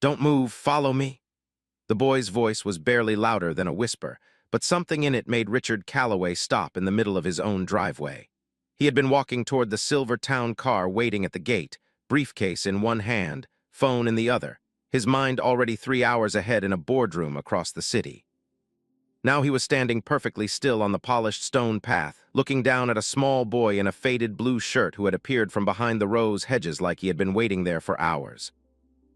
Don't move, follow me." The boy's voice was barely louder than a whisper, but something in it made Richard Calloway stop in the middle of his own driveway. He had been walking toward the silver town car waiting at the gate, briefcase in one hand, phone in the other, his mind already 3 hours ahead in a boardroom across the city. Now he was standing perfectly still on the polished stone path, looking down at a small boy in a faded blue shirt who had appeared from behind the rose hedges like he had been waiting there for hours.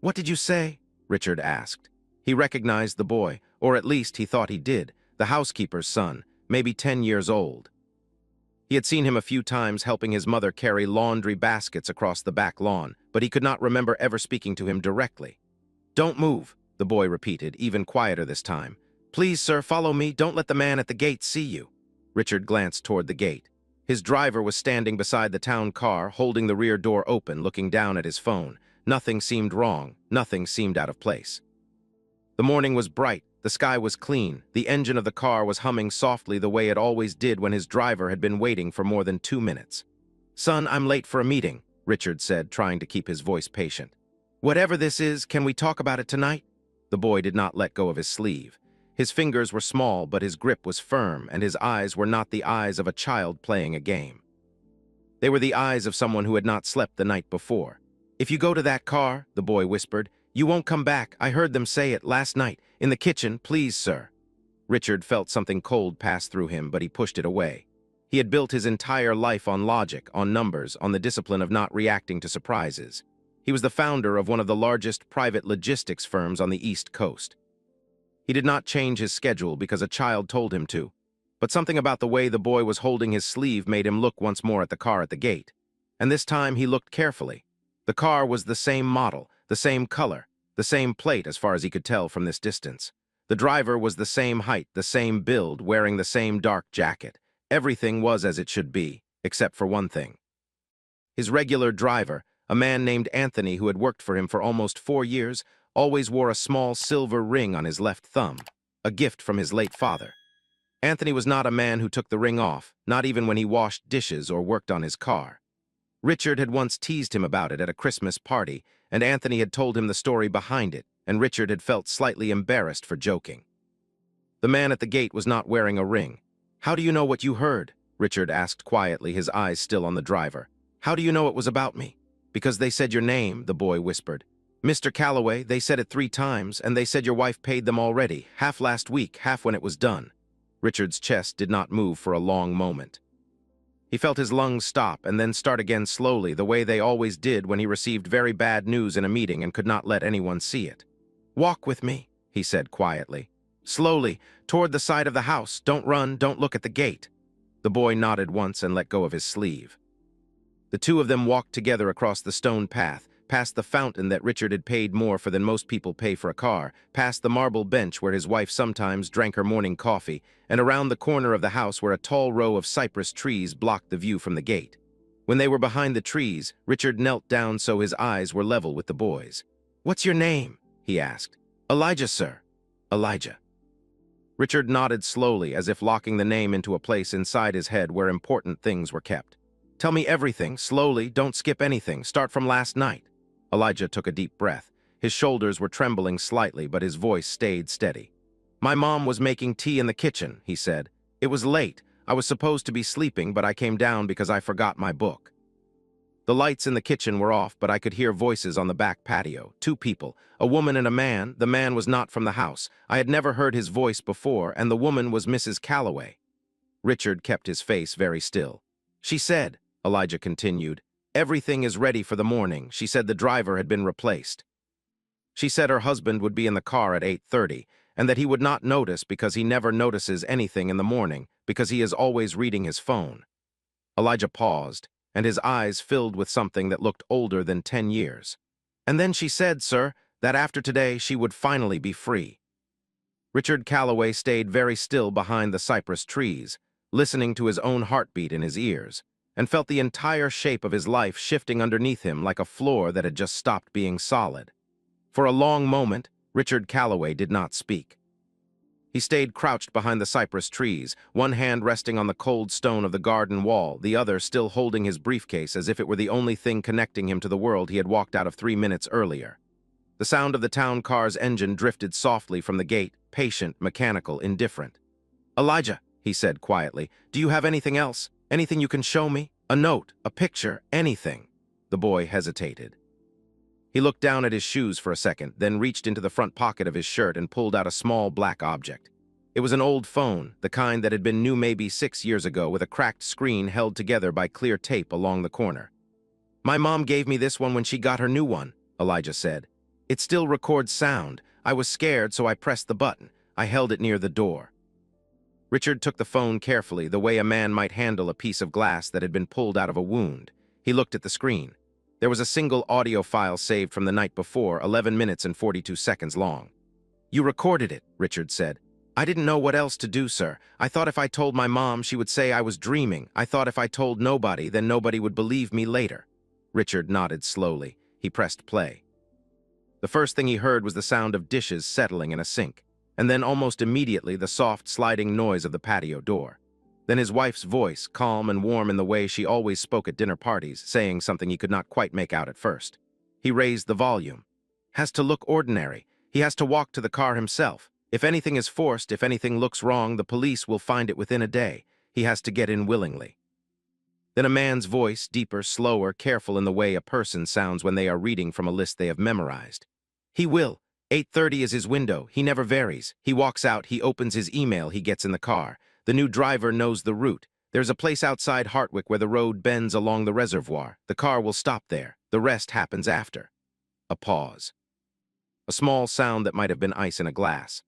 "What did you say?" Richard asked. He recognized the boy, or at least he thought he did, the housekeeper's son, maybe 10 years old. He had seen him a few times helping his mother carry laundry baskets across the back lawn, but he could not remember ever speaking to him directly. "Don't move," the boy repeated, even quieter this time. "Please, sir, follow me. Don't let the man at the gate see you." Richard glanced toward the gate. His driver was standing beside the town car, holding the rear door open, looking down at his phone. Nothing seemed wrong. Nothing seemed out of place. The morning was bright. The sky was clean. The engine of the car was humming softly the way it always did when his driver had been waiting for more than 2 minutes. "Son, I'm late for a meeting," Richard said, trying to keep his voice patient. "Whatever this is, can we talk about it tonight?" The boy did not let go of his sleeve. His fingers were small, but his grip was firm, and his eyes were not the eyes of a child playing a game. They were the eyes of someone who had not slept the night before. "If you go to that car," the boy whispered, "you won't come back. I heard them say it last night. In the kitchen, please, sir." Richard felt something cold pass through him, but he pushed it away. He had built his entire life on logic, on numbers, on the discipline of not reacting to surprises. He was the founder of one of the largest private logistics firms on the East Coast. He did not change his schedule because a child told him to, but something about the way the boy was holding his sleeve made him look once more at the car at the gate. And this time he looked carefully. The car was the same model, the same color, the same plate as far as he could tell from this distance. The driver was the same height, the same build, wearing the same dark jacket. Everything was as it should be, except for one thing. His regular driver, a man named Anthony who had worked for him for almost 4 years, always wore a small silver ring on his left thumb, a gift from his late father. Anthony was not a man who took the ring off, not even when he washed dishes or worked on his car. Richard had once teased him about it at a Christmas party, and Anthony had told him the story behind it, and Richard had felt slightly embarrassed for joking. The man at the gate was not wearing a ring. "How do you know what you heard?" Richard asked quietly, his eyes still on the driver. "How do you know it was about me?" "Because they said your name," the boy whispered. "Mr. Calloway, they said it 3 times, and they said your wife paid them already, half last week, half when it was done." Richard's chest did not move for a long moment. He felt his lungs stop and then start again slowly, the way they always did when he received very bad news in a meeting and could not let anyone see it. "Walk with me," he said quietly. "Slowly, toward the side of the house. Don't run, don't look at the gate." The boy nodded once and let go of his sleeve. The two of them walked together across the stone path, past the fountain that Richard had paid more for than most people pay for a car, past the marble bench where his wife sometimes drank her morning coffee, and around the corner of the house where a tall row of cypress trees blocked the view from the gate. When they were behind the trees, Richard knelt down so his eyes were level with the boy's. "What's your name?" he asked. "Elijah, sir." "Elijah." Richard nodded slowly, as if locking the name into a place inside his head where important things were kept. "Tell me everything, slowly, don't skip anything, start from last night." Elijah took a deep breath. His shoulders were trembling slightly, but his voice stayed steady. "My mom was making tea in the kitchen," he said. "It was late. I was supposed to be sleeping, but I came down because I forgot my book." The lights in the kitchen were off, but I could hear voices on the back patio. 2 people, a woman and a man. The man was not from the house. I had never heard his voice before, and the woman was Mrs. Calloway. Richard kept his face very still. "She said," Elijah continued, "everything is ready for the morning. She said the driver had been replaced. She said her husband would be in the car at 8:30, and that he would not notice because he never notices anything in the morning, because he is always reading his phone." Elijah paused, and his eyes filled with something that looked older than 10 years. "And then she said, sir, that after today she would finally be free." Richard Calloway stayed very still behind the cypress trees, listening to his own heartbeat in his ears, and felt the entire shape of his life shifting underneath him like a floor that had just stopped being solid. For a long moment, Richard Calloway did not speak. He stayed crouched behind the cypress trees, one hand resting on the cold stone of the garden wall, the other still holding his briefcase as if it were the only thing connecting him to the world he had walked out of 3 minutes earlier. The sound of the town car's engine drifted softly from the gate, patient, mechanical, indifferent. "Elijah," he said quietly, "do you have anything else? Anything you can show me? A note, a picture, anything?" The boy hesitated. He looked down at his shoes for a second, then reached into the front pocket of his shirt and pulled out a small black object. It was an old phone, the kind that had been new maybe 6 years ago, with a cracked screen held together by clear tape along the corner. "My mom gave me this one when she got her new one," Elijah said. "It still records sound. I was scared, so I pressed the button. I held it near the door." Richard took the phone carefully, the way a man might handle a piece of glass that had been pulled out of a wound. He looked at the screen. There was a single audio file saved from the night before, 11 minutes and 42 seconds long. "You recorded it," Richard said. "I didn't know what else to do, sir. I thought if I told my mom, she would say I was dreaming. I thought if I told nobody, then nobody would believe me later." Richard nodded slowly. He pressed play. The first thing he heard was the sound of dishes settling in a sink, and then almost immediately the soft sliding noise of the patio door. Then his wife's voice, calm and warm in the way she always spoke at dinner parties, saying something he could not quite make out at first. He raised the volume. "Has to look ordinary. He has to walk to the car himself. If anything is forced, if anything looks wrong, the police will find it within a day. He has to get in willingly." Then a man's voice, deeper, slower, careful in the way a person sounds when they are reading from a list they have memorized. "He will. 8:30 is his window. He never varies. He walks out, he opens his email, he gets in the car. The new driver knows the route. There's a place outside Hartwick where the road bends along the reservoir. The car will stop there. The rest happens after." A pause. A small sound that might have been ice in a glass.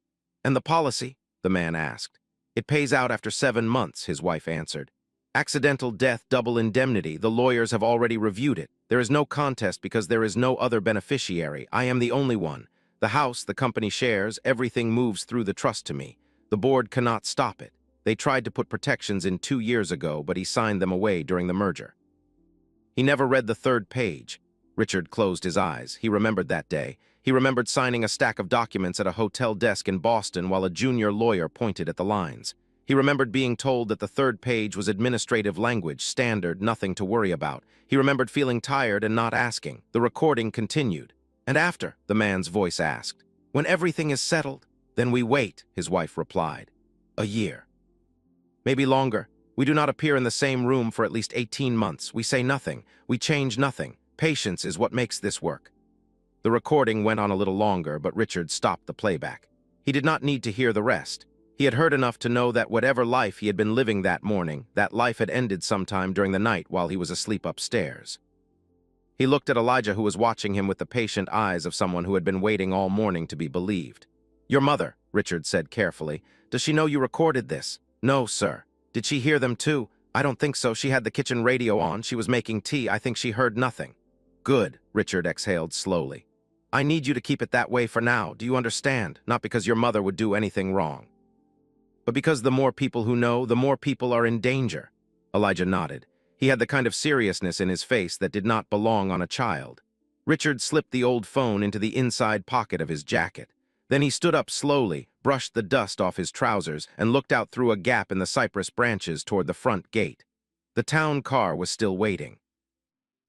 "And the policy?" the man asked. "It pays out after 7 months," his wife answered. "Accidental death, double indemnity. The lawyers have already reviewed it. There is no contest because there is no other beneficiary. I am the only one. The house, the company shares, everything moves through the trust to me. The board cannot stop it. They tried to put protections in 2 years ago, but he signed them away during the merger." He never read the third page. Richard closed his eyes. He remembered that day. He remembered signing a stack of documents at a hotel desk in Boston while a junior lawyer pointed at the lines. He remembered being told that the third page was administrative language, standard, nothing to worry about. He remembered feeling tired and not asking. The recording continued. "And after?" the man's voice asked. "When everything is settled?" "Then we wait," his wife replied. "A year. Maybe longer. We do not appear in the same room for at least 18 months. We say nothing. We change nothing. Patience is what makes this work." The recording went on a little longer, but Richard stopped the playback. He did not need to hear the rest. He had heard enough to know that whatever life he had been living that morning, that life had ended sometime during the night while he was asleep upstairs. He looked at Elijah, who was watching him with the patient eyes of someone who had been waiting all morning to be believed. "Your mother," Richard said carefully. "Does she know you recorded this?" "No, sir." "Did she hear them too?" "I don't think so. She had the kitchen radio on. She was making tea. I think she heard nothing." "Good," Richard exhaled slowly. "I need you to keep it that way for now. Do you understand? Not because your mother would do anything wrong, but because the more people who know, the more people are in danger." Elijah nodded. He had the kind of seriousness in his face that did not belong on a child. Richard slipped the old phone into the inside pocket of his jacket. Then he stood up slowly, brushed the dust off his trousers, and looked out through a gap in the cypress branches toward the front gate. The town car was still waiting.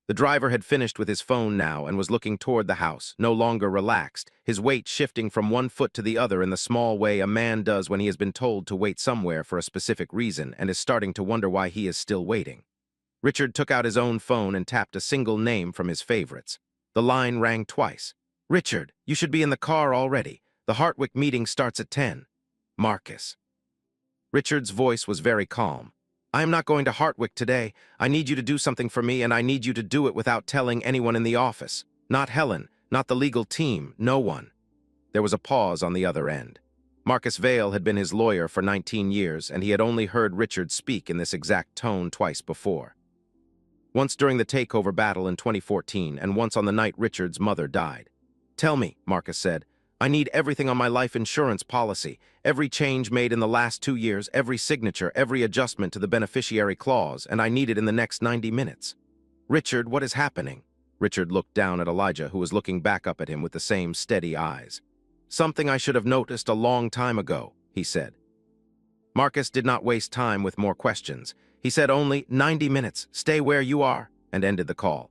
The driver had finished with his phone now and was looking toward the house, no longer relaxed, his weight shifting from one foot to the other in the small way a man does when he has been told to wait somewhere for a specific reason and is starting to wonder why he is still waiting. Richard took out his own phone and tapped a single name from his favorites. The line rang twice. "Richard, you should be in the car already. The Hartwick meeting starts at 10. Marcus." Richard's voice was very calm. "I am not going to Hartwick today. I need you to do something for me, and I need you to do it without telling anyone in the office. Not Helen, not the legal team, no one." There was a pause on the other end. Marcus Vale had been his lawyer for 19 years, and he had only heard Richard speak in this exact tone twice before. Once during the takeover battle in 2014, and once on the night Richard's mother died. "Tell me," Marcus said. "I need everything on my life insurance policy, every change made in the last 2 years, every signature, every adjustment to the beneficiary clause, and I need it in the next 90 minutes. "Richard, what is happening?" Richard looked down at Elijah, who was looking back up at him with the same steady eyes. "Something I should have noticed a long time ago," he said. Marcus did not waste time with more questions. He said only, 90 minutes, stay where you are, and ended the call.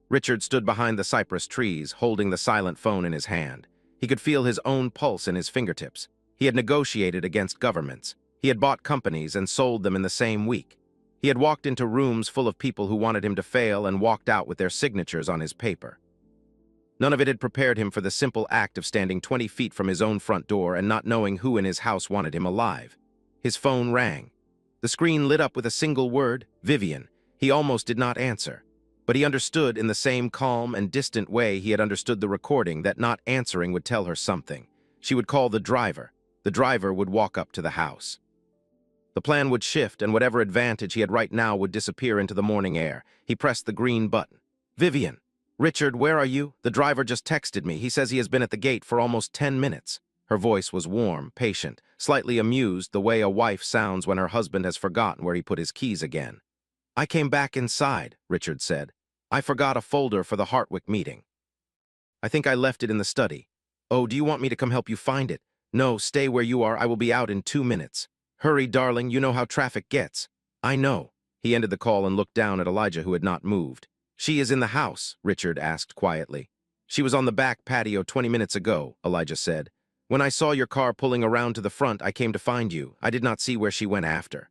Richard stood behind the cypress trees, holding the silent phone in his hand. He could feel his own pulse in his fingertips. He had negotiated against governments. He had bought companies and sold them in the same week. He had walked into rooms full of people who wanted him to fail and walked out with their signatures on his paper. None of it had prepared him for the simple act of standing 20 feet from his own front door and not knowing who in his house wanted him alive. His phone rang. The screen lit up with a single word, Vivian. He almost did not answer. But he understood in the same calm and distant way he had understood the recording that not answering would tell her something. She would call the driver. The driver would walk up to the house. The plan would shift, and whatever advantage he had right now would disappear into the morning air. He pressed the green button. Vivian. Richard, where are you? The driver just texted me. He says he has been at the gate for almost 10 minutes. Her voice was warm, patient, slightly amused the way a wife sounds when her husband has forgotten where he put his keys again. I came back inside, Richard said. I forgot a folder for the Hartwick meeting. I think I left it in the study. Oh, do you want me to come help you find it? No, stay where you are. I will be out in 2 minutes. Hurry, darling, you know how traffic gets. I know. He ended the call and looked down at Elijah, who had not moved. She is in the house, Richard asked quietly. She was on the back patio 20 minutes ago, Elijah said. When I saw your car pulling around to the front, I came to find you. I did not see where she went after.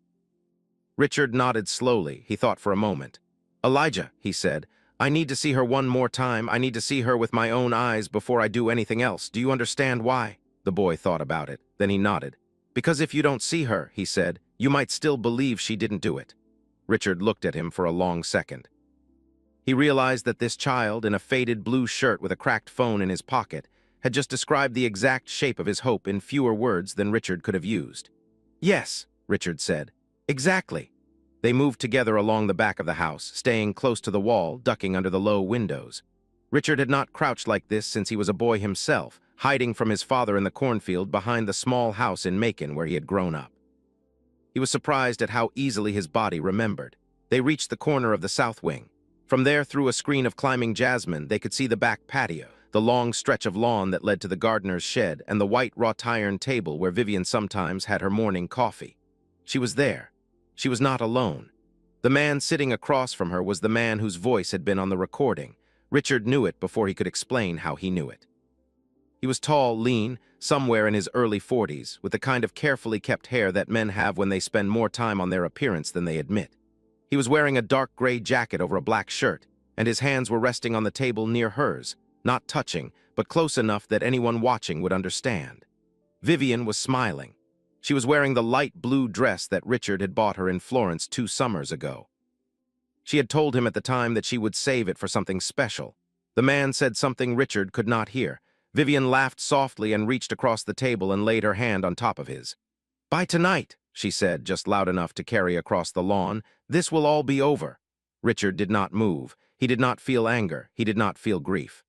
Richard nodded slowly. He thought for a moment. Elijah, he said, I need to see her one more time. I need to see her with my own eyes before I do anything else. Do you understand why? The boy thought about it. Then he nodded. Because if you don't see her, he said, you might still believe she didn't do it. Richard looked at him for a long second. He realized that this child, in a faded blue shirt with a cracked phone in his pocket, had just described the exact shape of his hope in fewer words than Richard could have used. Yes, Richard said. Exactly. They moved together along the back of the house, staying close to the wall, ducking under the low windows. Richard had not crouched like this since he was a boy himself, hiding from his father in the cornfield behind the small house in Macon where he had grown up. He was surprised at how easily his body remembered. They reached the corner of the south wing. From there, through a screen of climbing jasmine, they could see the back patio, the long stretch of lawn that led to the gardener's shed, and the white wrought-iron table where Vivian sometimes had her morning coffee. She was there. She was not alone. The man sitting across from her was the man whose voice had been on the recording. Richard knew it before he could explain how he knew it. He was tall, lean, somewhere in his early 40s, with the kind of carefully kept hair that men have when they spend more time on their appearance than they admit. He was wearing a dark gray jacket over a black shirt, and his hands were resting on the table near hers, not touching, but close enough that anyone watching would understand. Vivian was smiling. She was wearing the light blue dress that Richard had bought her in Florence 2 summers ago. She had told him at the time that she would save it for something special. The man said something Richard could not hear. Vivian laughed softly and reached across the table and laid her hand on top of his. By tonight, she said, just loud enough to carry across the lawn, this will all be over. Richard did not move. He did not feel anger. He did not feel grief.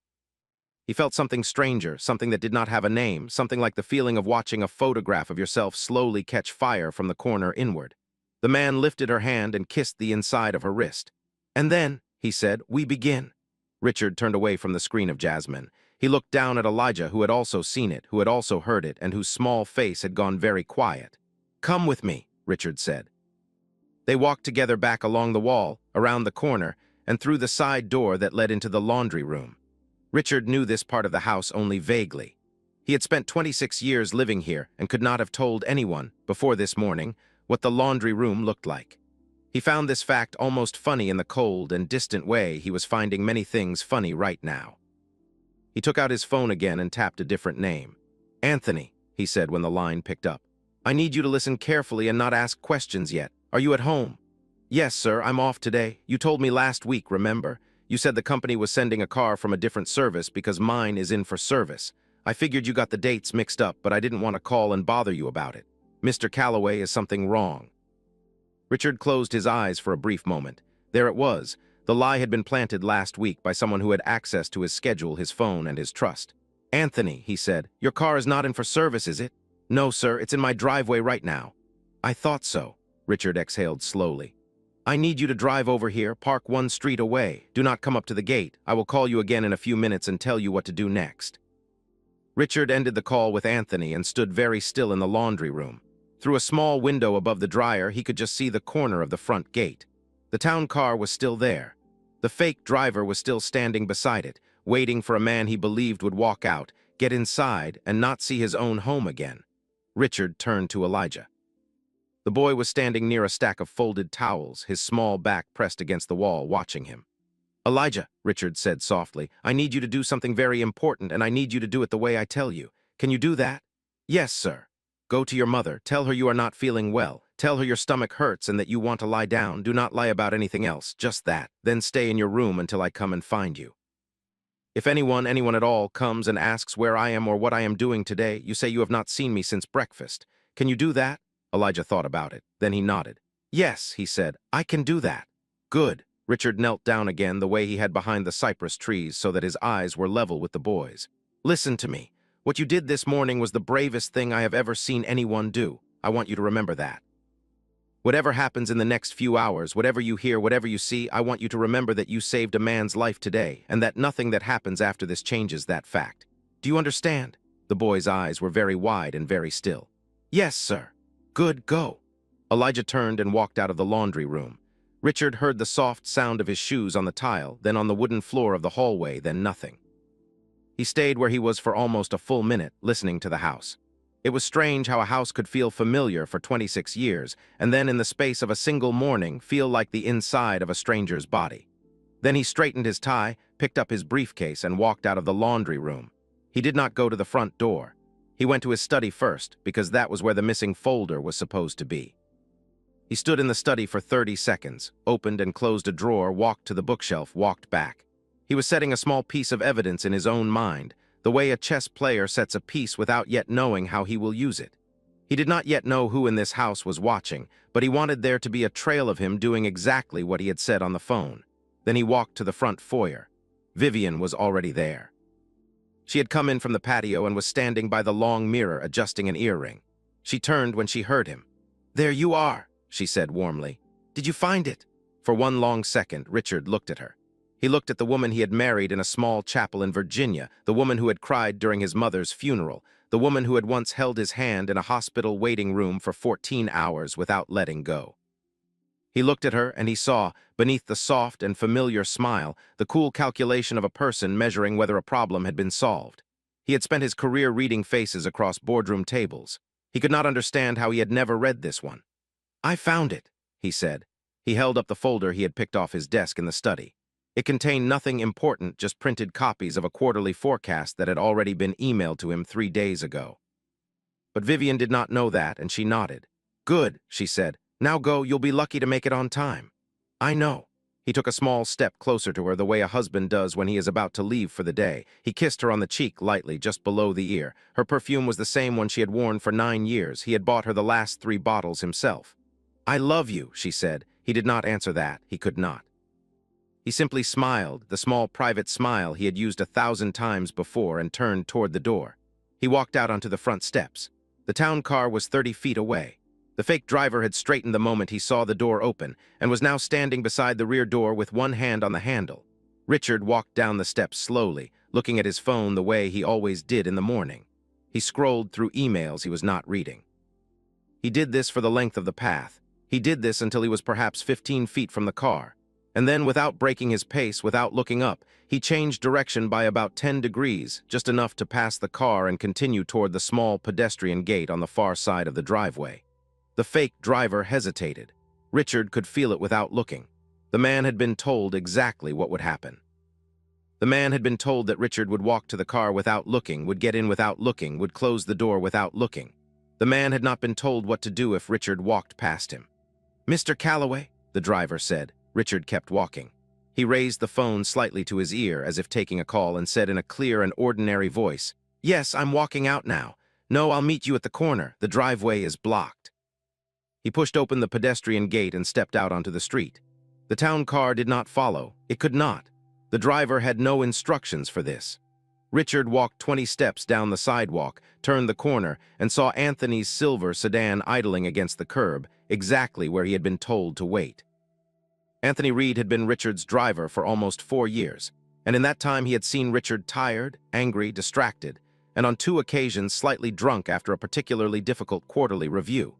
He felt something stranger, something that did not have a name, something like the feeling of watching a photograph of yourself slowly catch fire from the corner inward. The man lifted her hand and kissed the inside of her wrist. And then, he said, we begin. Richard turned away from the screen of jasmine. He looked down at Elijah, who had also seen it, who had also heard it, and whose small face had gone very quiet. Come with me, Richard said. They walked together back along the wall, around the corner, and through the side door that led into the laundry room. Richard knew this part of the house only vaguely. He had spent 26 years living here and could not have told anyone, before this morning, what the laundry room looked like. He found this fact almost funny in the cold and distant way he was finding many things funny right now. He took out his phone again and tapped a different name. Anthony, he said when the line picked up. I need you to listen carefully and not ask questions yet. Are you at home? Yes, sir, I'm off today. You told me last week, remember? You said the company was sending a car from a different service because mine is in for service. I figured you got the dates mixed up, but I didn't want to call and bother you about it. Mr. Calloway, is something wrong? Richard closed his eyes for a brief moment. There it was. The lie had been planted last week by someone who had access to his schedule, his phone, and his trust. Anthony, he said, your car is not in for service, is it? No, sir, it's in my driveway right now. I thought so. Richard exhaled slowly. I need you to drive over here, park 1 street away. Do not come up to the gate. I will call you again in a few minutes and tell you what to do next. Richard ended the call with Anthony and stood very still in the laundry room. Through a small window above the dryer, he could just see the corner of the front gate. The town car was still there. The fake driver was still standing beside it, waiting for a man he believed would walk out, get inside, and not see his own home again. Richard turned to Elijah. The boy was standing near a stack of folded towels, his small back pressed against the wall, watching him. "Elijah," Richard said softly, "I need you to do something very important, and I need you to do it the way I tell you. Can you do that?" "Yes, sir." "Go to your mother. Tell her you are not feeling well. Tell her your stomach hurts and that you want to lie down. Do not lie about anything else, just that. Then stay in your room until I come and find you. If anyone at all, comes and asks where I am or what I am doing today, you say you have not seen me since breakfast. Can you do that?" Elijah thought about it. Then he nodded. "Yes," he said, "I can do that." "Good." Richard knelt down again the way he had behind the cypress trees so that his eyes were level with the boy's. "Listen to me. What you did this morning was the bravest thing I have ever seen anyone do. I want you to remember that. Whatever happens in the next few hours, whatever you hear, whatever you see, I want you to remember that you saved a man's life today, and that nothing that happens after this changes that fact. Do you understand?" The boy's eyes were very wide and very still. "Yes, sir." "Good, go." Elijah turned and walked out of the laundry room. Richard heard the soft sound of his shoes on the tile, then on the wooden floor of the hallway, then nothing. He stayed where he was for almost a full minute, listening to the house. It was strange how a house could feel familiar for 26 years, and then in the space of a single morning feel like the inside of a stranger's body. Then he straightened his tie, picked up his briefcase, and walked out of the laundry room. He did not go to the front door. He went to his study first, because that was where the missing folder was supposed to be. He stood in the study for 30 seconds, opened and closed a drawer, walked to the bookshelf, walked back. He was setting a small piece of evidence in his own mind, the way a chess player sets a piece without yet knowing how he will use it. He did not yet know who in this house was watching, but he wanted there to be a trail of him doing exactly what he had said on the phone. Then he walked to the front foyer. Vivian was already there. She had come in from the patio and was standing by the long mirror adjusting an earring. She turned when she heard him. "There you are," she said warmly. "Did you find it?" For one long second, Richard looked at her. He looked at the woman he had married in a small chapel in Virginia, the woman who had cried during his mother's funeral, the woman who had once held his hand in a hospital waiting room for 14 hours without letting go. He looked at her and he saw, beneath the soft and familiar smile, the cool calculation of a person measuring whether a problem had been solved. He had spent his career reading faces across boardroom tables. He could not understand how he had never read this one. "I found it," he said. He held up the folder he had picked off his desk in the study. It contained nothing important, just printed copies of a quarterly forecast that had already been emailed to him 3 days ago. But Vivian did not know that, and she nodded. "Good," she said. "Now go, you'll be lucky to make it on time." "I know." He took a small step closer to her the way a husband does when he is about to leave for the day. He kissed her on the cheek lightly, just below the ear. Her perfume was the same one she had worn for 9 years. He had bought her the last 3 bottles himself. "I love you," she said. He did not answer that. He could not. He simply smiled, the small private smile he had used 1,000 times before, and turned toward the door. He walked out onto the front steps. The town car was 30 feet away. The fake driver had straightened the moment he saw the door open, and was now standing beside the rear door with one hand on the handle. Richard walked down the steps slowly, looking at his phone the way he always did in the morning. He scrolled through emails he was not reading. He did this for the length of the path. He did this until he was perhaps 15 feet from the car. And then, without breaking his pace, without looking up, he changed direction by about 10 degrees, just enough to pass the car and continue toward the small pedestrian gate on the far side of the driveway. The fake driver hesitated. Richard could feel it without looking. The man had been told exactly what would happen. The man had been told that Richard would walk to the car without looking, would get in without looking, would close the door without looking. The man had not been told what to do if Richard walked past him. "Mr. Calloway," the driver said. Richard kept walking. He raised the phone slightly to his ear as if taking a call and said in a clear and ordinary voice, "Yes, I'm walking out now. No, I'll meet you at the corner. The driveway is blocked." He pushed open the pedestrian gate and stepped out onto the street. The town car did not follow. It could not. The driver had no instructions for this. Richard walked 20 steps down the sidewalk, turned the corner, and saw Anthony's silver sedan idling against the curb, exactly where he had been told to wait. Anthony Reed had been Richard's driver for almost 4 years, and in that time he had seen Richard tired, angry, distracted, and on 2 occasions slightly drunk after a particularly difficult quarterly review.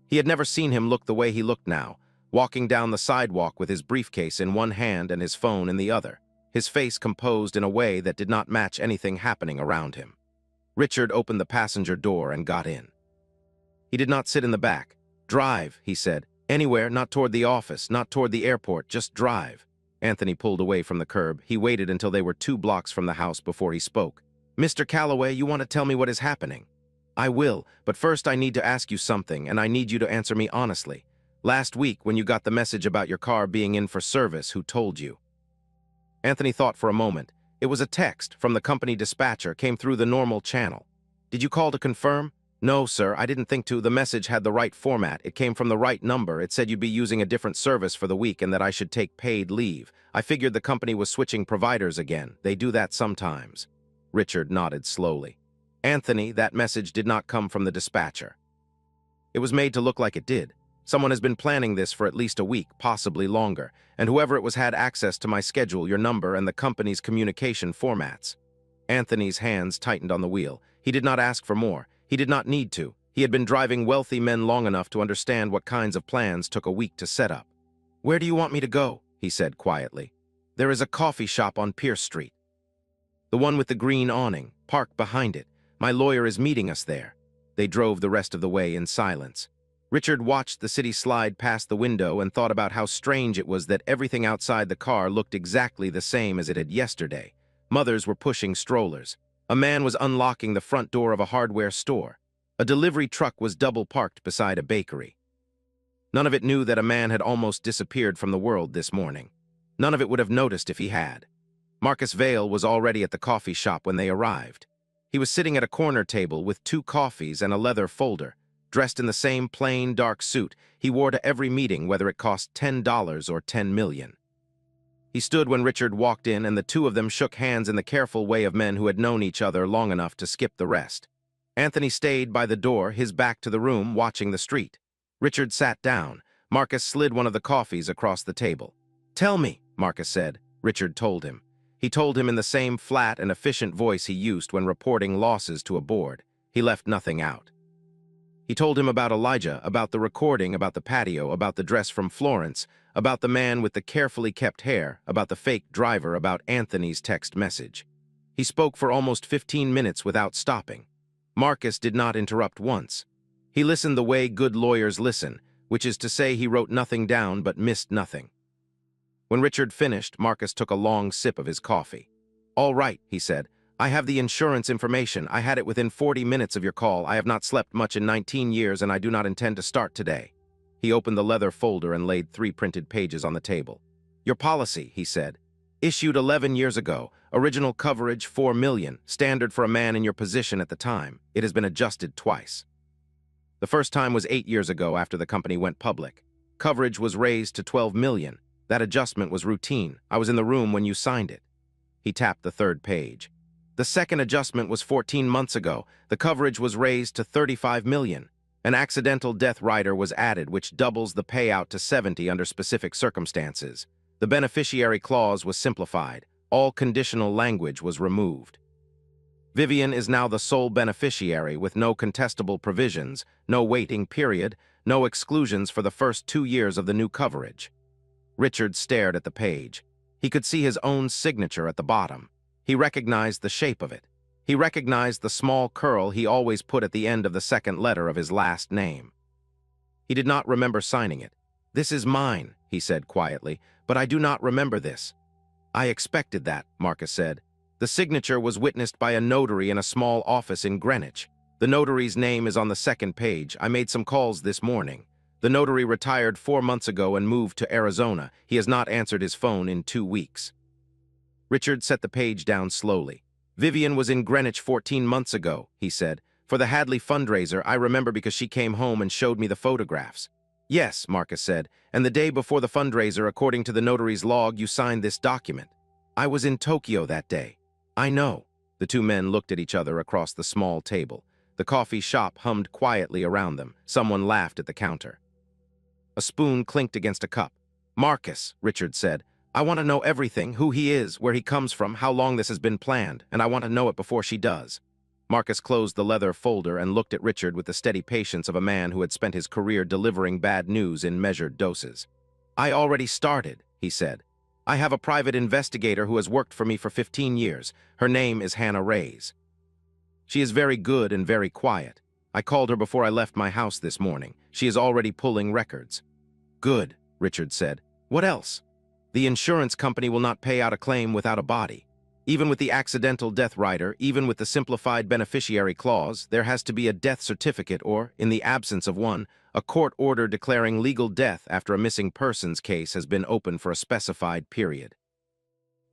He had never seen him look the way he looked now, walking down the sidewalk with his briefcase in one hand and his phone in the other, his face composed in a way that did not match anything happening around him. Richard opened the passenger door and got in. He did not sit in the back. "Drive," he said. "Anywhere, not toward the office, not toward the airport, just drive." Anthony pulled away from the curb. He waited until they were 2 blocks from the house before he spoke. "Mr. Calloway, you want to tell me what is happening?" "I will, but first I need to ask you something, and I need you to answer me honestly. Last week, when you got the message about your car being in for service, who told you?" Anthony thought for a moment. "It was a text from the company dispatcher, came through the normal channel." "Did you call to confirm?" "No, sir, I didn't think to. The message had the right format. It came from the right number. It said you'd be using a different service for the week and that I should take paid leave. I figured the company was switching providers again. They do that sometimes." Richard nodded slowly. "Anthony, that message did not come from the dispatcher. It was made to look like it did. Someone has been planning this for at least a week, possibly longer, and whoever it was had access to my schedule, your number, and the company's communication formats." Anthony's hands tightened on the wheel. He did not ask for more. He did not need to. He had been driving wealthy men long enough to understand what kinds of plans took a week to set up. "Where do you want me to go?" he said quietly. "There is a coffee shop on Pierce Street. The one with the green awning. Park behind it. My lawyer is meeting us there." They drove the rest of the way in silence. Richard watched the city slide past the window and thought about how strange it was that everything outside the car looked exactly the same as it had yesterday. Mothers were pushing strollers. A man was unlocking the front door of a hardware store. A delivery truck was double-parked beside a bakery. None of it knew that a man had almost disappeared from the world this morning. None of it would have noticed if he had. Marcus Vale was already at the coffee shop when they arrived. He was sitting at a corner table with 2 coffees and a leather folder. Dressed in the same plain, dark suit he wore to every meeting, whether it cost $10 or 10 million. He stood when Richard walked in, and the two of them shook hands in the careful way of men who had known each other long enough to skip the rest. Anthony stayed by the door, his back to the room, watching the street. Richard sat down. Marcus slid one of the coffees across the table. "Tell me," Marcus said. Richard told him. He told him in the same flat and efficient voice he used when reporting losses to a board. He left nothing out. He told him about Elijah, about the recording, about the patio, about the dress from Florence, about the man with the carefully kept hair, about the fake driver, about Anthony's text message. He spoke for almost 15 minutes without stopping. Marcus did not interrupt once. He listened the way good lawyers listen, which is to say he wrote nothing down but missed nothing. When Richard finished, Marcus took a long sip of his coffee. "All right," he said. "I have the insurance information. I had it within 40 minutes of your call. I have not slept much in 19 years, and I do not intend to start today." He opened the leather folder and laid 3 printed pages on the table. "Your policy," he said. "Issued 11 years ago. Original coverage, 4 million. Standard for a man in your position at the time. It has been adjusted twice. The first time was 8 years ago after the company went public. Coverage was raised to 12 million. That adjustment was routine. I was in the room when you signed it." He tapped the 3rd page. "The second adjustment was 14 months ago. The coverage was raised to 35 million. An accidental death rider was added, which doubles the payout to 70 under specific circumstances. The beneficiary clause was simplified. All conditional language was removed. Vivian is now the sole beneficiary with no contestable provisions, no waiting period, no exclusions for the first 2 years of the new coverage." Richard stared at the page. He could see his own signature at the bottom. He recognized the shape of it. He recognized the small curl he always put at the end of the second letter of his last name. He did not remember signing it. "This is mine," he said quietly, "but I do not remember this." "I expected that," Marcus said. "The signature was witnessed by a notary in a small office in Greenwich. The notary's name is on the 2nd page. I made some calls this morning. The notary retired 4 months ago and moved to Arizona. He has not answered his phone in 2 weeks. Richard set the page down slowly. "Vivian was in Greenwich 14 months ago," he said. "For the Hadley fundraiser, I remember because she came home and showed me the photographs." "Yes," Marcus said, "and the day before the fundraiser, according to the notary's log, you signed this document." "I was in Tokyo that day." "I know." The 2 men looked at each other across the small table. The coffee shop hummed quietly around them. Someone laughed at the counter. A spoon clinked against a cup. "Marcus," Richard said, "I want to know everything, who he is, where he comes from, how long this has been planned, and I want to know it before she does." Marcus closed the leather folder and looked at Richard with the steady patience of a man who had spent his career delivering bad news in measured doses. I already started, he said. I have a private investigator who has worked for me for 15 years. Her name is Hannah Reyes. She is very good and very quiet. I called her before I left my house this morning. She is already pulling records. Good, Richard said. What else? The insurance company will not pay out a claim without a body. Even with the accidental death rider, even with the simplified beneficiary clause, there has to be a death certificate or, in the absence of one, a court order declaring legal death after a missing persons case has been open for a specified period.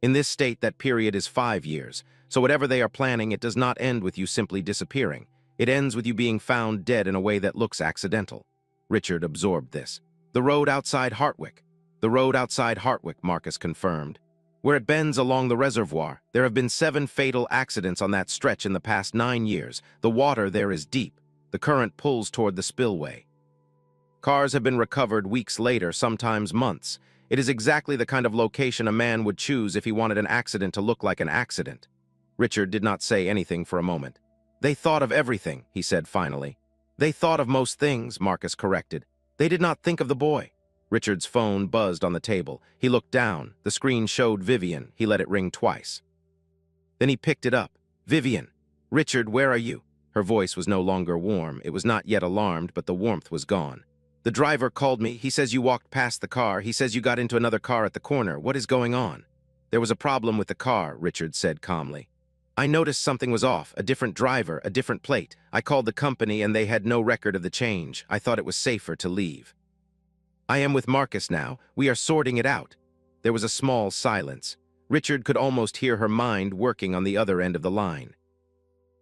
In this state, that period is 5 years, so whatever they are planning, it does not end with you simply disappearing. It ends with you being found dead in a way that looks accidental. Richard absorbed this. The road outside Hartwick. The road outside Hartwick, Marcus confirmed. Where it bends along the reservoir, there have been 7 fatal accidents on that stretch in the past 9 years. The water there is deep. The current pulls toward the spillway. Cars have been recovered weeks later, sometimes months. It is exactly the kind of location a man would choose if he wanted an accident to look like an accident. Richard did not say anything for a moment. They thought of everything, he said finally. They thought of most things, Marcus corrected. They did not think of the boy. Richard's phone buzzed on the table. He looked down. The screen showed Vivian. He let it ring twice. Then he picked it up. Vivian. Richard, where are you? Her voice was no longer warm. It was not yet alarmed, but the warmth was gone. The driver called me. He says you walked past the car. He says you got into another car at the corner. What is going on? There was a problem with the car, Richard said calmly. I noticed something was off. A different driver, a different plate. I called the company and they had no record of the change. I thought it was safer to leave. I am with Marcus now. We are sorting it out. There was a small silence. Richard could almost hear her mind working on the other end of the line.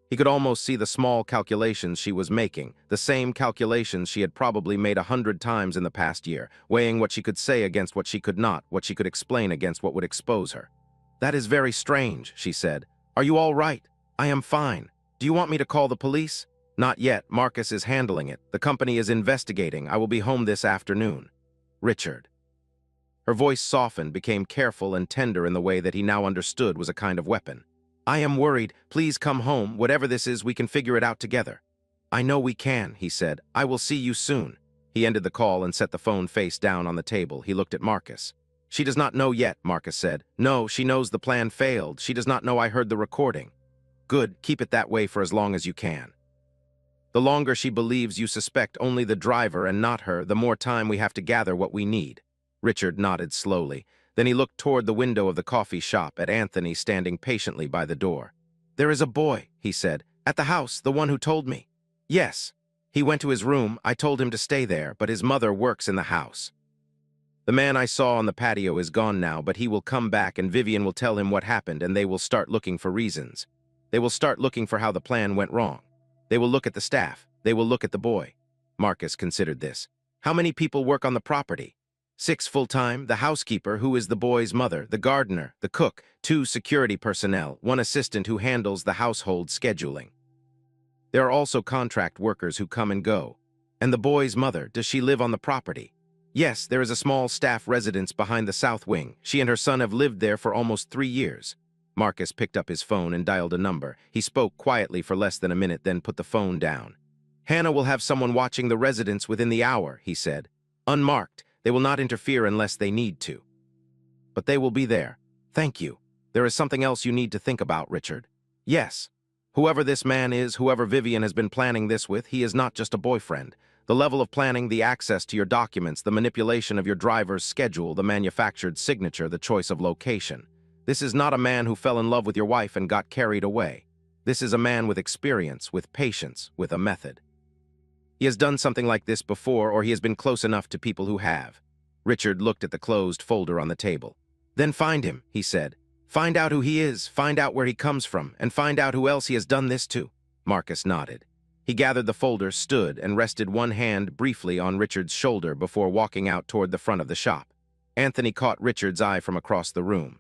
He could almost see the small calculations she was making, the same calculations she had probably made 100 times in the past year, weighing what she could say against what she could not, what she could explain against what would expose her. That is very strange, she said. Are you all right? I am fine. Do you want me to call the police? Not yet. Marcus is handling it. The company is investigating. I will be home this afternoon. Richard. Her voice softened, became careful and tender in the way that he now understood was a kind of weapon. I am worried. Please come home. Whatever this is, we can figure it out together. I know we can, he said. I will see you soon. He ended the call and set the phone face down on the table. He looked at Marcus. She does not know yet, Marcus said. No, she knows the plan failed. She does not know I heard the recording. Good, keep it that way for as long as you can. The longer she believes you suspect only the driver and not her, the more time we have to gather what we need. Richard nodded slowly. Then he looked toward the window of the coffee shop at Anthony standing patiently by the door. There is a boy, he said. At the house, the one who told me. Yes. He went to his room. I told him to stay there, but his mother works in the house. The man I saw on the patio is gone now, but he will come back and Vivian will tell him what happened and they will start looking for reasons. They will start looking for how the plan went wrong. They will look at the staff. They will look at the boy. Marcus considered this. How many people work on the property? 6 full-time, the housekeeper, who is the boy's mother, the gardener, the cook, 2 security personnel, 1 assistant who handles the household scheduling. There are also contract workers who come and go. And the boy's mother, does she live on the property? Yes, there is a small staff residence behind the south wing. She and her son have lived there for almost 3 years. Marcus picked up his phone and dialed a number. He spoke quietly for less than a minute, then put the phone down. Hannah will have someone watching the residence within the hour, he said. Unmarked. They will not interfere unless they need to. But they will be there. Thank you. There is something else you need to think about, Richard. Yes. Whoever this man is, whoever Vivian has been planning this with, he is not just a boyfriend. The level of planning, the access to your documents, the manipulation of your driver's schedule, the manufactured signature, the choice of location. This is not a man who fell in love with your wife and got carried away. This is a man with experience, with patience, with a method. He has done something like this before, or he has been close enough to people who have. Richard looked at the closed folder on the table. Then find him, he said. Find out who he is, find out where he comes from, and find out who else he has done this to. Marcus nodded. He gathered the folder, stood, and rested one hand briefly on Richard's shoulder before walking out toward the front of the shop. Anthony caught Richard's eye from across the room.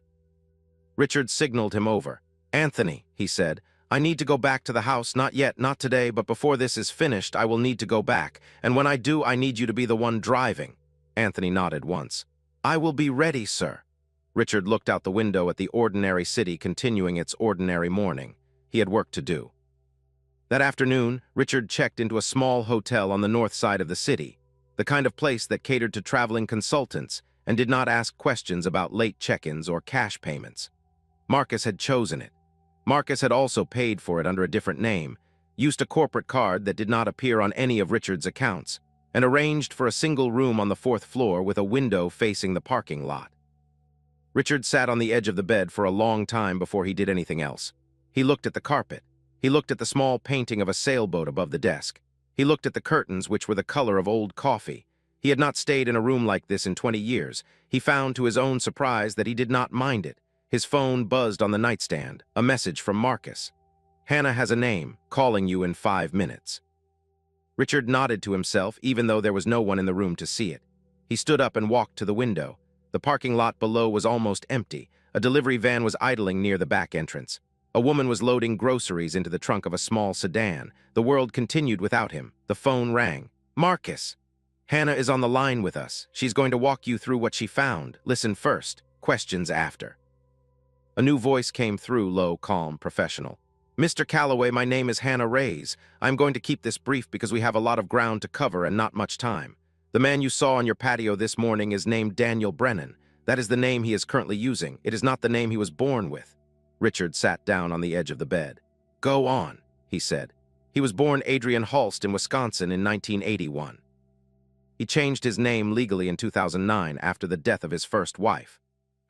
Richard signaled him over. Anthony, he said, I need to go back to the house, not yet, not today, but before this is finished, I will need to go back, and when I do, I need you to be the one driving. Anthony nodded once. I will be ready, sir. Richard looked out the window at the ordinary city continuing its ordinary morning. He had work to do. That afternoon, Richard checked into a small hotel on the north side of the city, the kind of place that catered to traveling consultants, and did not ask questions about late check-ins or cash payments. Marcus had chosen it. Marcus had also paid for it under a different name, used a corporate card that did not appear on any of Richard's accounts, and arranged for a single room on the 4th floor with a window facing the parking lot. Richard sat on the edge of the bed for a long time before he did anything else. He looked at the carpet. He looked at the small painting of a sailboat above the desk. He looked at the curtains, which were the color of old coffee. He had not stayed in a room like this in 20 years. He found to his own surprise that he did not mind it. His phone buzzed on the nightstand, a message from Marcus. "Hannah has a name, calling you in 5 minutes." Richard nodded to himself, even though there was no one in the room to see it. He stood up and walked to the window. The parking lot below was almost empty. A delivery van was idling near the back entrance. A woman was loading groceries into the trunk of a small sedan. The world continued without him. The phone rang. "Marcus! Hannah is on the line with us. She's going to walk you through what she found. Listen first, questions after." A new voice came through, low, calm, professional. "Mr. Calloway, my name is Hannah Reyes. I'm going to keep this brief because we have a lot of ground to cover and not much time. The man you saw on your patio this morning is named Daniel Brennan. That is the name he is currently using. It is not the name he was born with." Richard sat down on the edge of the bed. "Go on," he said. "He was born Adrian Halst in Wisconsin in 1981. He changed his name legally in 2009 after the death of his first wife.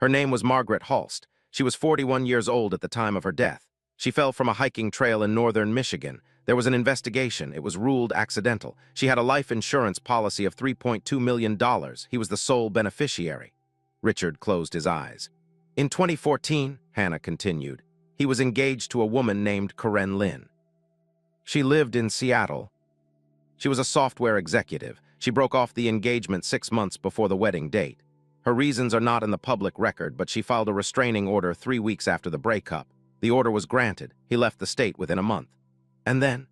Her name was Margaret Halst. She was 41 years old at the time of her death. She fell from a hiking trail in northern Michigan. There was an investigation. It was ruled accidental. She had a life insurance policy of $3.2 million. He was the sole beneficiary." Richard closed his eyes. "In 2014, Hannah continued, he was engaged to a woman named Karen Lynn. She lived in Seattle. She was a software executive. She broke off the engagement 6 months before the wedding date. Her reasons are not in the public record, but she filed a restraining order 3 weeks after the breakup. The order was granted. He left the state within a month. And then,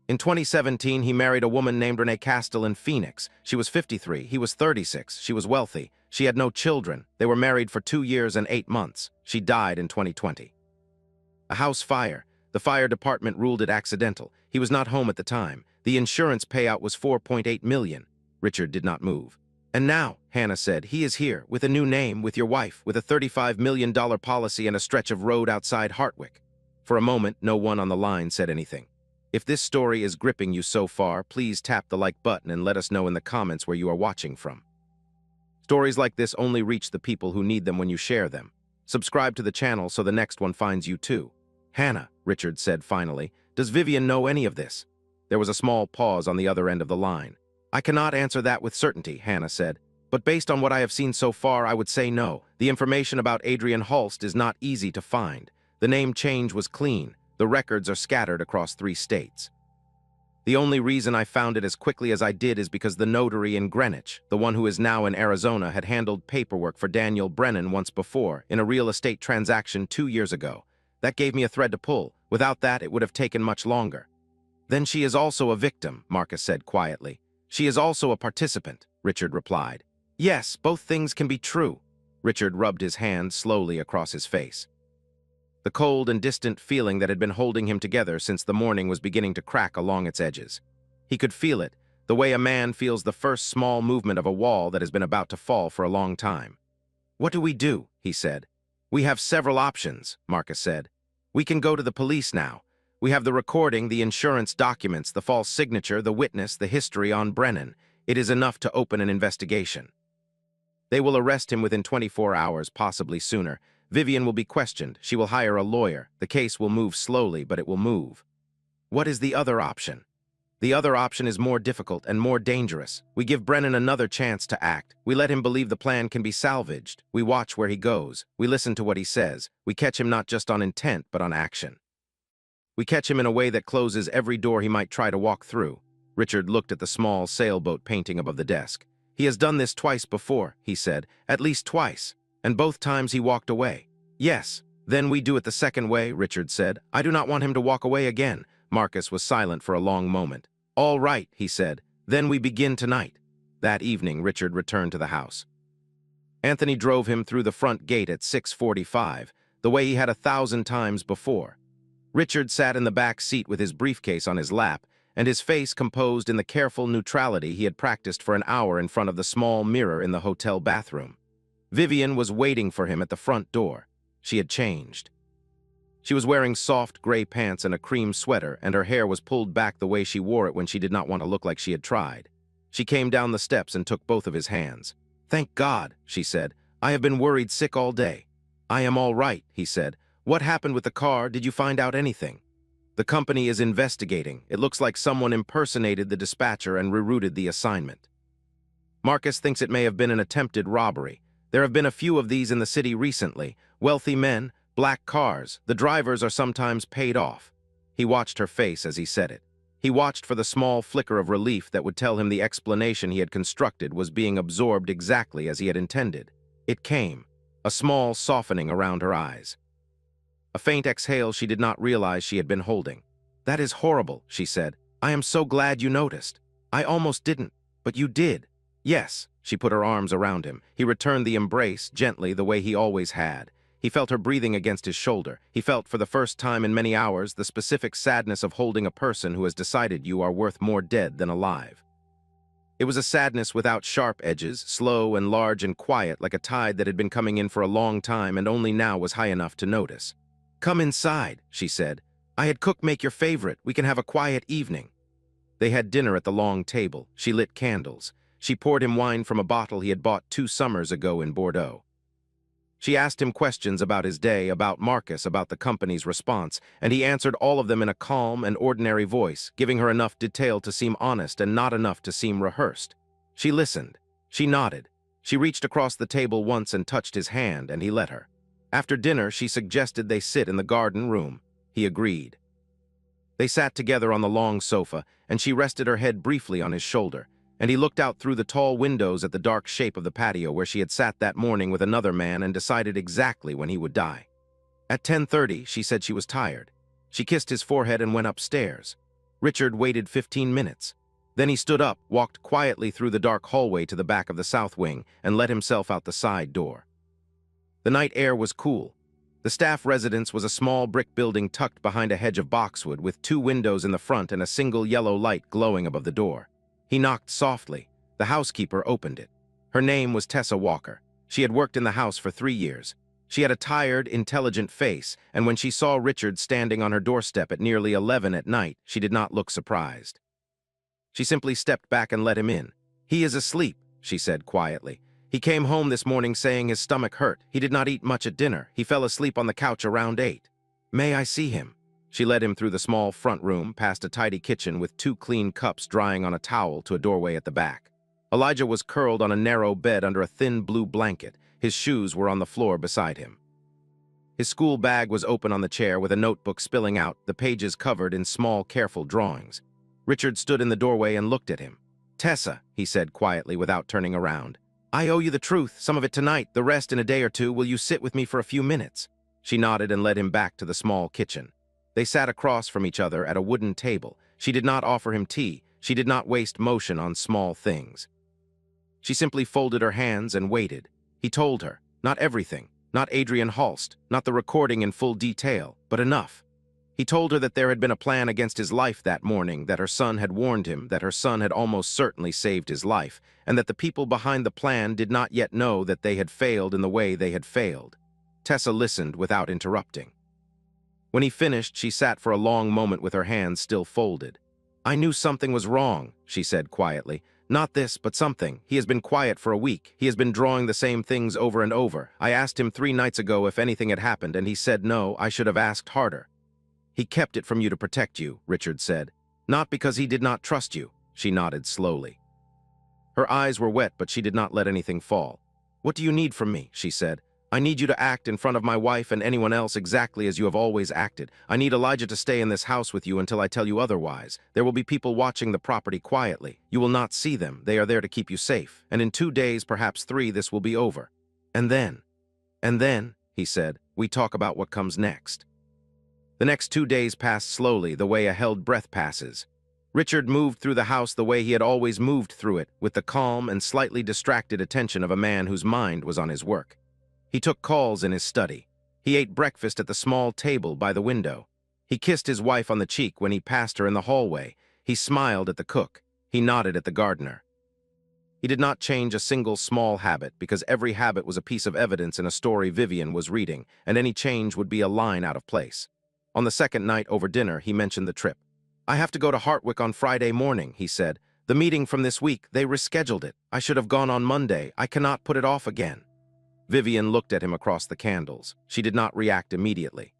in 2017, he married a woman named Renee Castell in Phoenix. She was 53. He was 36. She was wealthy. She had no children. They were married for 2 years and 8 months. She died in 2020. A house fire. The fire department ruled it accidental. He was not home at the time. The insurance payout was $4.8 million. Richard did not move. "And now," Hannah said, "he is here, with a new name, with your wife, with a $35 million policy and a stretch of road outside Hartwick." For a moment, no one on the line said anything. If this story is gripping you so far, please tap the like button and let us know in the comments where you are watching from. Stories like this only reach the people who need them when you share them. Subscribe to the channel so the next one finds you too. "Hannah," Richard said finally, "does Vivian know any of this?" There was a small pause on the other end of the line. "I cannot answer that with certainty," Hannah said. "But based on what I have seen so far, I would say no. The information about Adrian Halst is not easy to find. The name change was clean. The records are scattered across 3 states. The only reason I found it as quickly as I did is because the notary in Greenwich, the one who is now in Arizona, had handled paperwork for Daniel Brennan once before, in a real estate transaction 2 years ago. That gave me a thread to pull. Without that, it would have taken much longer." "Then she is also a victim," Marcus said quietly. "She is also a participant," Richard replied. "Yes, both things can be true." Richard rubbed his hand slowly across his face. The cold and distant feeling that had been holding him together since the morning was beginning to crack along its edges. He could feel it, the way a man feels the first small movement of a wall that has been about to fall for a long time. "What do we do?" he said. "We have several options," Marcus said. "We can go to the police now. We have the recording, the insurance documents, the false signature, the witness, the history on Brennan. It is enough to open an investigation. They will arrest him within 24 hours, possibly sooner. Vivian will be questioned. She will hire a lawyer. The case will move slowly, but it will move." "What is the other option?" "The other option is more difficult and more dangerous. We give Brennan another chance to act. We let him believe the plan can be salvaged. We watch where he goes. We listen to what he says. We catch him not just on intent, but on action. We catch him in a way that closes every door he might try to walk through." Richard looked at the small sailboat painting above the desk. "He has done this twice before," he said. "At least twice. And both times he walked away." "Yes, then we do it the second way," Richard said. "I do not want him to walk away again." Marcus was silent for a long moment. "All right," he said. "Then we begin tonight." That evening, Richard returned to the house. Anthony drove him through the front gate at 6:45, the way he had 1,000 times before. Richard sat in the back seat with his briefcase on his lap, and his face composed in the careful neutrality he had practiced for an hour in front of the small mirror in the hotel bathroom. Vivian was waiting for him at the front door. She had changed. She was wearing soft gray pants and a cream sweater, and her hair was pulled back the way she wore it when she did not want to look like she had tried. She came down the steps and took both of his hands. "Thank God," she said. "I have been worried sick all day." "I am all right," he said. "What happened with the car? Did you find out anything?" "The company is investigating. It looks like someone impersonated the dispatcher and rerouted the assignment. Marcus thinks it may have been an attempted robbery. There have been a few of these in the city recently. Wealthy men, black cars. The drivers are sometimes paid off." He watched her face as he said it. He watched for the small flicker of relief that would tell him the explanation he had constructed was being absorbed exactly as he had intended. It came, a small softening around her eyes. A faint exhale she did not realize she had been holding. "That is horrible," she said. "I am so glad you noticed. I almost didn't, but you did." "Yes," she put her arms around him. He returned the embrace, gently, the way he always had. He felt her breathing against his shoulder. He felt, for the first time in many hours, the specific sadness of holding a person who has decided you are worth more dead than alive. It was a sadness without sharp edges, slow and large and quiet, like a tide that had been coming in for a long time and only now was high enough to notice. "Come inside," she said. "I had cooked make your favorite. We can have a quiet evening." They had dinner at the long table. She lit candles. She poured him wine from a bottle he had bought 2 summers ago in Bordeaux. She asked him questions about his day, about Marcus, about the company's response, and he answered all of them in a calm and ordinary voice, giving her enough detail to seem honest and not enough to seem rehearsed. She listened. She nodded. She reached across the table once and touched his hand, and he let her. After dinner, she suggested they sit in the garden room. He agreed. They sat together on the long sofa, and she rested her head briefly on his shoulder, and he looked out through the tall windows at the dark shape of the patio where she had sat that morning with another man and decided exactly when he would die. At 10:30, she said she was tired. She kissed his forehead and went upstairs. Richard waited 15 minutes. Then he stood up, walked quietly through the dark hallway to the back of the south wing, and let himself out the side door. The night air was cool. The staff residence was a small brick building tucked behind a hedge of boxwood with 2 windows in the front and a single yellow light glowing above the door. He knocked softly. The housekeeper opened it. Her name was Tessa Walker. She had worked in the house for 3 years. She had a tired, intelligent face, and when she saw Richard standing on her doorstep at nearly 11 at night, she did not look surprised. She simply stepped back and let him in. "He is asleep," she said quietly. "He came home this morning saying his stomach hurt. He did not eat much at dinner. He fell asleep on the couch around 8. May I see him?" She led him through the small front room, past a tidy kitchen with 2 clean cups drying on a towel to a doorway at the back. Elijah was curled on a narrow bed under a thin blue blanket. His shoes were on the floor beside him. His school bag was open on the chair with a notebook spilling out, the pages covered in small, careful drawings. Richard stood in the doorway and looked at him. "Tessa," he said quietly without turning around. "I owe you the truth, some of it tonight, the rest in a day or 2. Will you sit with me for a few minutes?" She nodded and led him back to the small kitchen. They sat across from each other at a wooden table. She did not offer him tea. She did not waste motion on small things. She simply folded her hands and waited. He told her, not everything, not Adrian Halst, not the recording in full detail, but enough. He told her that there had been a plan against his life that morning, that her son had warned him, that her son had almost certainly saved his life, and that the people behind the plan did not yet know that they had failed in the way they had failed. Tessa listened without interrupting. When he finished, she sat for a long moment with her hands still folded. "I knew something was wrong," she said quietly. "Not this, but something. He has been quiet for a week. He has been drawing the same things over and over. I asked him 3 nights ago if anything had happened, and he said no. I should have asked harder." "He kept it from you to protect you," Richard said. "Not because he did not trust you." She nodded slowly. Her eyes were wet, but she did not let anything fall. "What do you need from me?" she said. "I need you to act in front of my wife and anyone else exactly as you have always acted. I need Elijah to stay in this house with you until I tell you otherwise. There will be people watching the property quietly. You will not see them. They are there to keep you safe. And in 2 days, perhaps 3, this will be over. And then, he said, we talk about what comes next." The next 2 days passed slowly, the way a held breath passes. Richard moved through the house the way he had always moved through it, with the calm and slightly distracted attention of a man whose mind was on his work. He took calls in his study. He ate breakfast at the small table by the window. He kissed his wife on the cheek when he passed her in the hallway. He smiled at the cook. He nodded at the gardener. He did not change a single small habit because every habit was a piece of evidence in a story Vivian was reading, and any change would be a line out of place. On the second night over dinner, he mentioned the trip. "I have to go to Hartwick on Friday morning," he said. "The meeting from this week, they rescheduled it. I should have gone on Monday. I cannot put it off again." Vivian looked at him across the candles. She did not react immediately.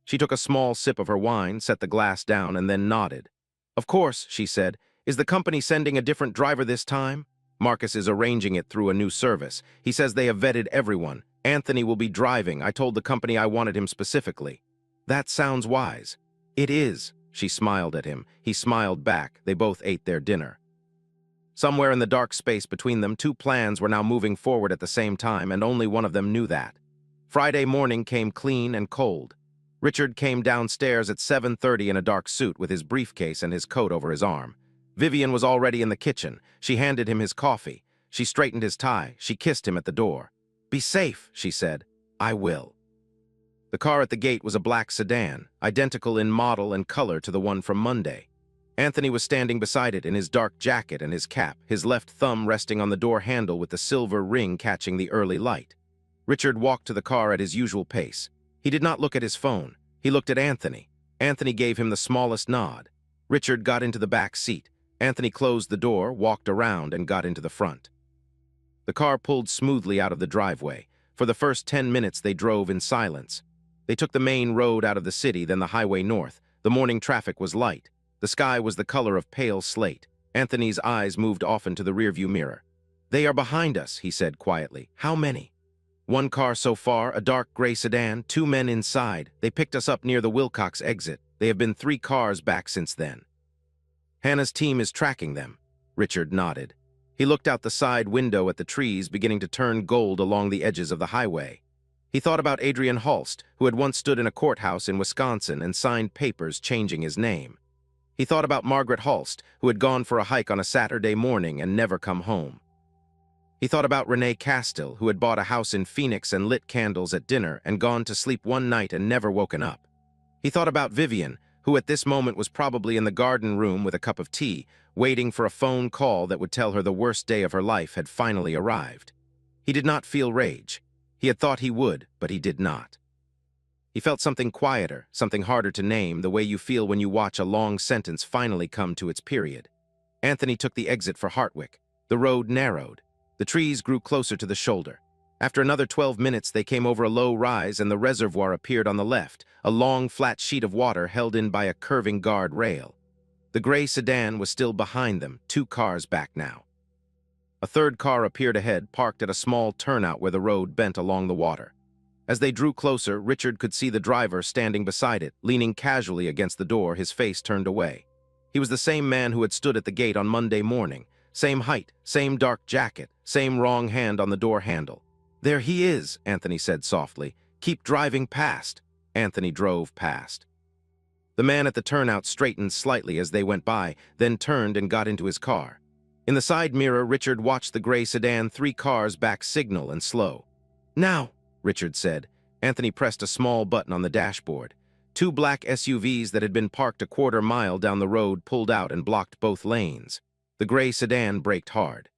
She took a small sip of her wine, set the glass down, and then nodded. "Of course," she said. "Is the company sending a different driver this time?" "Marcus is arranging it through a new service. He says they have vetted everyone. Anthony will be driving. I told the company I wanted him specifically." "That sounds wise." "It is." She smiled at him. He smiled back. They both ate their dinner. Somewhere in the dark space between them, two plans were now moving forward at the same time, and only one of them knew that. Friday morning came clean and cold. Richard came downstairs at 7:30 in a dark suit with his briefcase and his coat over his arm. Vivian was already in the kitchen. She handed him his coffee. She straightened his tie. She kissed him at the door. "Be safe," she said. "I will." The car at the gate was a black sedan, identical in model and color to the one from Monday. Anthony was standing beside it in his dark jacket and his cap, his left thumb resting on the door handle with the silver ring catching the early light. Richard walked to the car at his usual pace. He did not look at his phone. He looked at Anthony. Anthony gave him the smallest nod. Richard got into the back seat. Anthony closed the door, walked around, and got into the front. The car pulled smoothly out of the driveway. For the first 10 minutes, they drove in silence. They took the main road out of the city, then the highway north. The morning traffic was light. The sky was the color of pale slate. Anthony's eyes moved often to the rearview mirror. "They are behind us," he said quietly. "How many?" "One car so far, a dark gray sedan, 2 men inside. They picked us up near the Wilcox exit. They have been 3 cars back since then." "Hannah's team is tracking them." Richard nodded. He looked out the side window at the trees beginning to turn gold along the edges of the highway. He thought about Adrian Halst, who had once stood in a courthouse in Wisconsin and signed papers changing his name. He thought about Margaret Halst, who had gone for a hike on a Saturday morning and never come home. He thought about Renee Castill, who had bought a house in Phoenix and lit candles at dinner and gone to sleep one night and never woken up. He thought about Vivian, who at this moment was probably in the garden room with a cup of tea, waiting for a phone call that would tell her the worst day of her life had finally arrived. He did not feel rage. He had thought he would, but he did not. He felt something quieter, something harder to name, the way you feel when you watch a long sentence finally come to its period. Anthony took the exit for Hartwick. The road narrowed. The trees grew closer to the shoulder. After another 12 minutes, they came over a low rise and the reservoir appeared on the left, a long, flat sheet of water held in by a curving guard rail. The gray sedan was still behind them, 2 cars back now. A third car appeared ahead, parked at a small turnout where the road bent along the water. As they drew closer, Richard could see the driver standing beside it, leaning casually against the door, his face turned away. He was the same man who had stood at the gate on Monday morning. Same height, same dark jacket, same wrong hand on the door handle. "There he is," Anthony said softly. "Keep driving past." Anthony drove past. The man at the turnout straightened slightly as they went by, then turned and got into his car. In the side mirror, Richard watched the gray sedan 3 cars back signal and slow. "Now," Richard said. Anthony pressed a small button on the dashboard. 2 black SUVs that had been parked a quarter mile down the road pulled out and blocked both lanes. The gray sedan braked hard.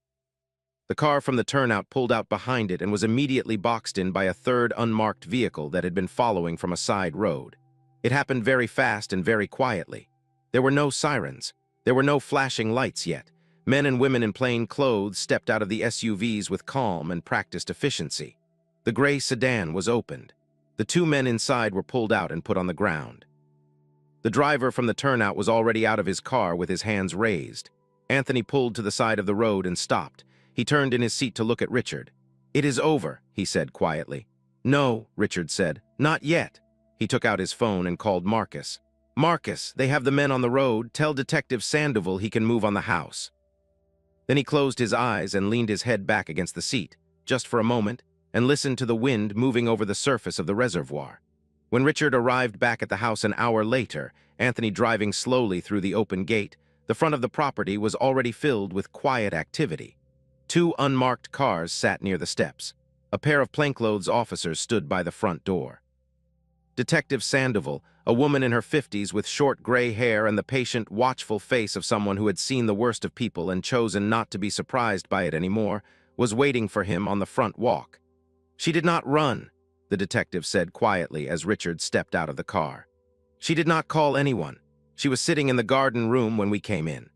The car from the turnout pulled out behind it and was immediately boxed in by a third unmarked vehicle that had been following from a side road. It happened very fast and very quietly. There were no sirens. There were no flashing lights yet. Men and women in plain clothes stepped out of the SUVs with calm and practiced efficiency. The gray sedan was opened. The 2 men inside were pulled out and put on the ground. The driver from the turnout was already out of his car with his hands raised. Anthony pulled to the side of the road and stopped. He turned in his seat to look at Richard. "It is over," he said quietly. "No," Richard said. "Not yet." He took out his phone and called Marcus. "Marcus, they have the men on the road. Tell Detective Sandoval he can move on the house." Then he closed his eyes and leaned his head back against the seat, just for a moment, and listened to the wind moving over the surface of the reservoir. When Richard arrived back at the house an hour later, Anthony driving slowly through the open gate, the front of the property was already filled with quiet activity. 2 unmarked cars sat near the steps. A pair of plainclothes officers stood by the front door. Detective Sandoval, a woman in her 50s with short gray hair and the patient, watchful face of someone who had seen the worst of people and chosen not to be surprised by it anymore, was waiting for him on the front walk. She did not run, the detective said quietly as Richard stepped out of the car. She did not call anyone. She was sitting in the garden room when we came in.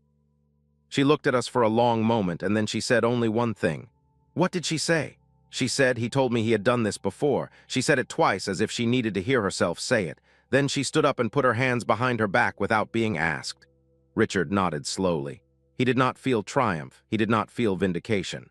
She looked at us for a long moment and then she said only one thing. What did she say? She said he told me he had done this before. She said it twice as if she needed to hear herself say it. Then she stood up and put her hands behind her back without being asked. Richard nodded slowly. He did not feel triumph. He did not feel vindication.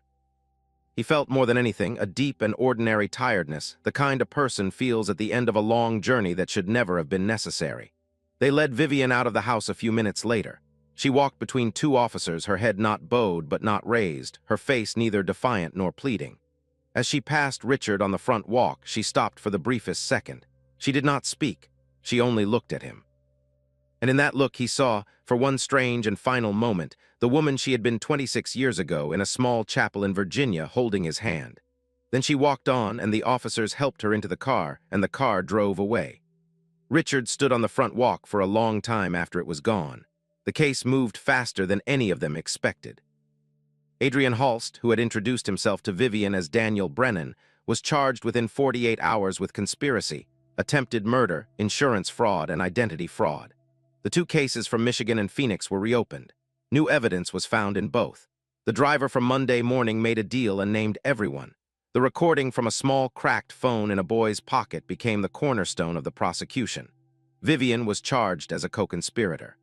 He felt more than anything a deep and ordinary tiredness, the kind a person feels at the end of a long journey that should never have been necessary. They led Vivian out of the house a few minutes later. She walked between two officers, her head not bowed but not raised, her face neither defiant nor pleading. As she passed Richard on the front walk, she stopped for the briefest second. She did not speak. She only looked at him. And in that look he saw, for one strange and final moment, the woman she had been 26 years ago in a small chapel in Virginia holding his hand. Then she walked on and the officers helped her into the car and the car drove away. Richard stood on the front walk for a long time after it was gone. The case moved faster than any of them expected. Adrian Halst, who had introduced himself to Vivian as Daniel Brennan, was charged within 48 hours with conspiracy, attempted murder, insurance fraud, and identity fraud. The two cases from Michigan and Phoenix were reopened. New evidence was found in both. The driver from Monday morning made a deal and named everyone. The recording from a small cracked phone in a boy's pocket became the cornerstone of the prosecution. Vivian was charged as a co-conspirator.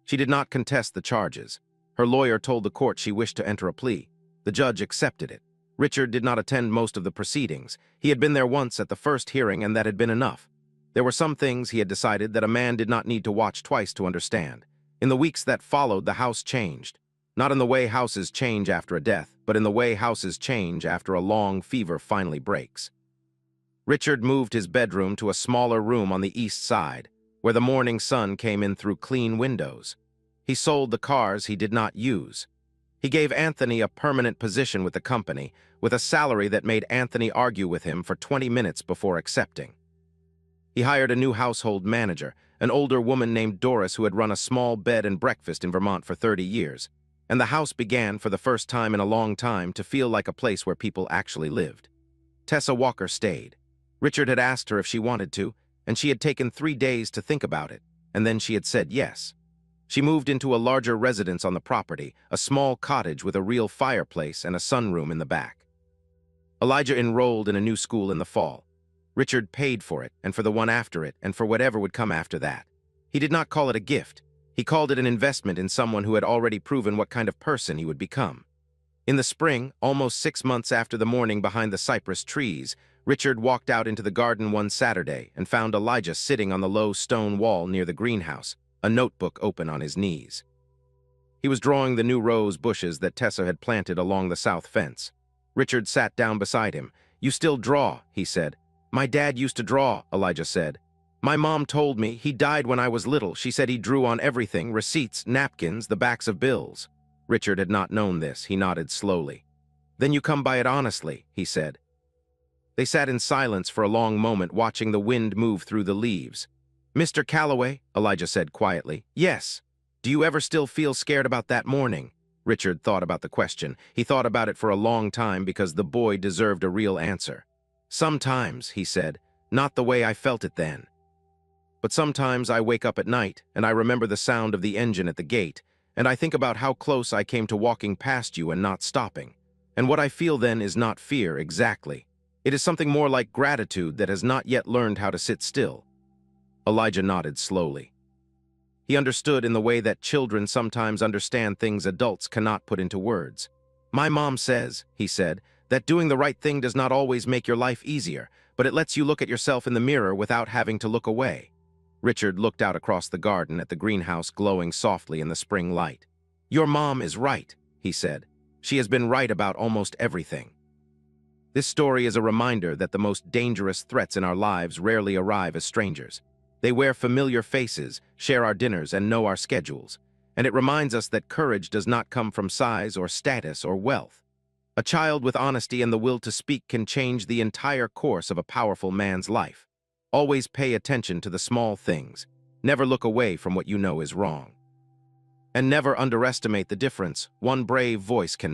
She did not contest the charges. Her lawyer told the court she wished to enter a plea. The judge accepted it. Richard did not attend most of the proceedings. He had been there once at the first hearing and that had been enough. There were some things he had decided that a man did not need to watch twice to understand. In the weeks that followed, the house changed. Not in the way houses change after a death, but in the way houses change after a long fever finally breaks. Richard moved his bedroom to a smaller room on the east side, where the morning sun came in through clean windows. He sold the cars he did not use. He gave Anthony a permanent position with the company, with a salary that made Anthony argue with him for 20 minutes before accepting. He hired a new household manager, an older woman named Doris who had run a small bed and breakfast in Vermont for 30 years, and the house began, for the first time in a long time, to feel like a place where people actually lived. Tessa Walker stayed. Richard had asked her if she wanted to, and she had taken 3 days to think about it, and then she had said yes. She moved into a larger residence on the property, a small cottage with a real fireplace and a sunroom in the back. Elijah enrolled in a new school in the fall. Richard paid for it, and for the one after it, and for whatever would come after that. He did not call it a gift. He called it an investment in someone who had already proven what kind of person he would become. In the spring, almost 6 months after the morning behind the cypress trees, Richard walked out into the garden one Saturday and found Elijah sitting on the low stone wall near the greenhouse, a notebook open on his knees. He was drawing the new rose bushes that Tessa had planted along the south fence. Richard sat down beside him. "You still draw," he said. "My dad used to draw," Elijah said. "My mom told me he died when I was little. She said he drew on everything, receipts, napkins, the backs of bills." Richard had not known this. He nodded slowly. "Then you come by it honestly," he said. They sat in silence for a long moment, watching the wind move through the leaves. "Mr. Calloway," Elijah said quietly. "Yes. Do you ever still feel scared about that morning?" Richard thought about the question. He thought about it for a long time because the boy deserved a real answer. "Sometimes," he said, "not the way I felt it then. But sometimes I wake up at night and I remember the sound of the engine at the gate, and I think about how close I came to walking past you and not stopping. And what I feel then is not fear exactly. It is something more like gratitude that has not yet learned how to sit still." Elijah nodded slowly. He understood in the way that children sometimes understand things adults cannot put into words. "My mom says," he said, "that doing the right thing does not always make your life easier, but it lets you look at yourself in the mirror without having to look away." Richard looked out across the garden at the greenhouse glowing softly in the spring light. "Your mom is right," he said. "She has been right about almost everything." This story is a reminder that the most dangerous threats in our lives rarely arrive as strangers. They wear familiar faces, share our dinners, and know our schedules. And it reminds us that courage does not come from size or status or wealth. A child with honesty and the will to speak can change the entire course of a powerful man's life. Always pay attention to the small things. Never look away from what you know is wrong. And never underestimate the difference one brave voice can